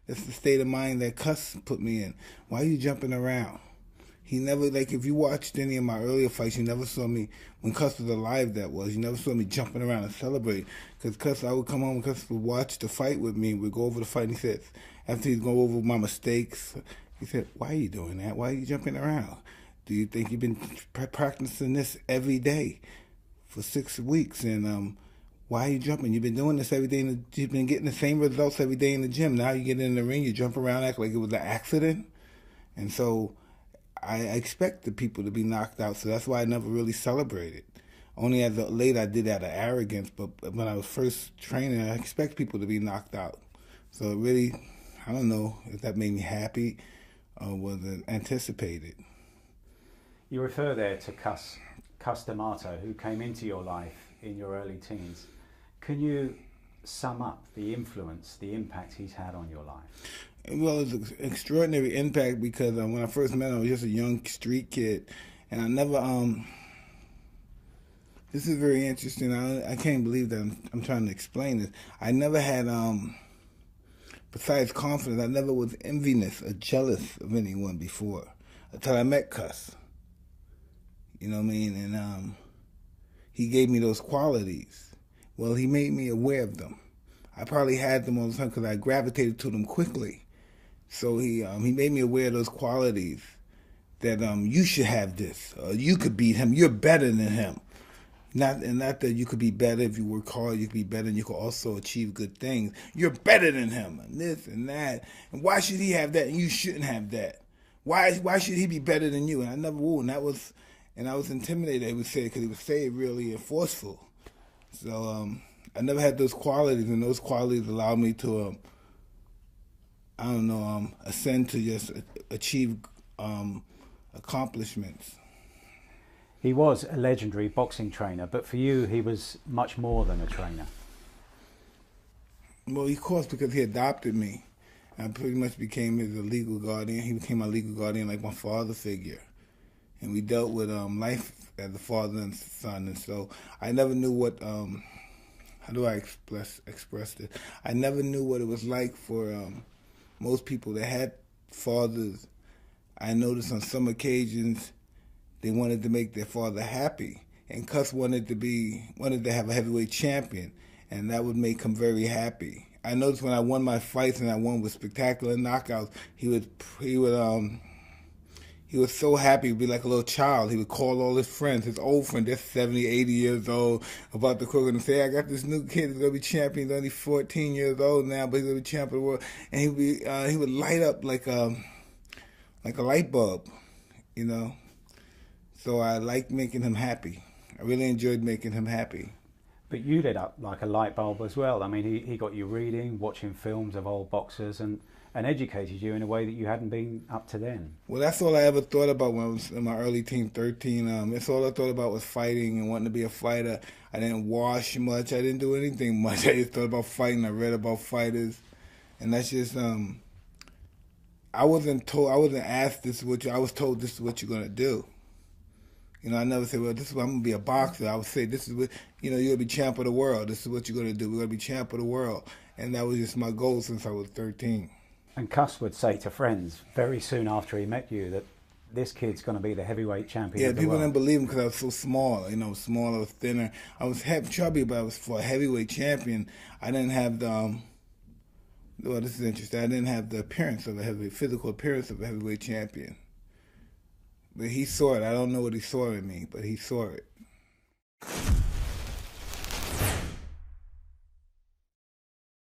That's the state of mind that Cuss put me in. Why are you jumping around? He never, like, if you watched any of my earlier fights, you never saw me, when Cuss was alive, that was, you never saw me jumping around and celebrate. Because Cuss, I would come home and Cuss would watch the fight with me. We'd go over the fight, and he said, after he'd go over my mistakes, he said, why are you doing that? Why are you jumping around? Do you think you've been practicing this every day for 6 weeks? And why are you jumping? You've been doing this every day. You've been getting the same results every day in the gym. Now you get in the ring, you jump around, act like it was an accident. And so I expect the people to be knocked out. So that's why I never really celebrated. Only as late I did out of arrogance. But when I was first training, I expect people to be knocked out. So it really, I don't know if that made me happy or was it anticipated. You refer there to Cus D'Amato, who came into your life in your early teens. Can you sum up the influence, the impact he's had on your life? Well, it's an extraordinary impact because when I first met him, I was just a young street kid, and I never. This is very interesting. I can't believe that I'm trying to explain this. I never had, besides confidence, I never was envious or jealous of anyone before until I met Cuss. You know what I mean? And he gave me those qualities. Well, he made me aware of them. I probably had them all the time because I gravitated to them quickly. So he made me aware of those qualities that you should have this. You could beat him. You're better than him. Not that you could be better if you work hard. You could be better, and you could also achieve good things. You're better than him, and this and that. And why should he have that, and you shouldn't have that? Why should he be better than you? And I never would. And I was intimidated. He would say because he would say it really forceful. So I never had those qualities, and those qualities allowed me to, ascend to just achieve accomplishments. He was a legendary boxing trainer, but for you, he was much more than a trainer. Well, of course, because he adopted me. I pretty much became his legal guardian. He became my legal guardian, like my father figure. And we dealt with life as a father and son. And so I never knew what, how do I express this? I never knew what it was like for most people that had fathers. I noticed on some occasions they wanted to make their father happy. And Cuss wanted to have a heavyweight champion, and that would make him very happy. I noticed when I won my fights and I won with spectacular knockouts, he was so happy. He'd be like a little child. He would call all his friends, his old friend, that's 70, 80 years old, about the cook and say, I got this new kid who's going to be champion. He's only 14 years old now, but he's going to be champion of the world. And he would light up like a light bulb, you know. So I liked making him happy. I really enjoyed making him happy. But you lit up like a light bulb as well. I mean, he got you reading, watching films of old boxers, and educated you in a way that you hadn't been up to then. Well, that's all I ever thought about when I was in my early teens, 13. That's all I thought about was fighting and wanting to be a fighter. I didn't wash much. I didn't do anything much. I just thought about fighting. I read about fighters. And that's just, I wasn't asked I was told this is what you're going to do. You know, I never said, well, I'm going to be a boxer. I would say, this is what, you're going to be champ of the world. This is what you're going to do. We're going to be champ of the world. And that was just my goal since I was 13. And Cuss would say to friends very soon after he met you that this kid's going to be the heavyweight champion of the world. Yeah, people didn't believe him because I was so small. You know, small, I was thinner. I was chubby, but I was for a heavyweight champion. I didn't have the, well, this is interesting. I didn't have the physical appearance of a heavyweight champion. But he saw it. I don't know what he saw in me, but he saw it.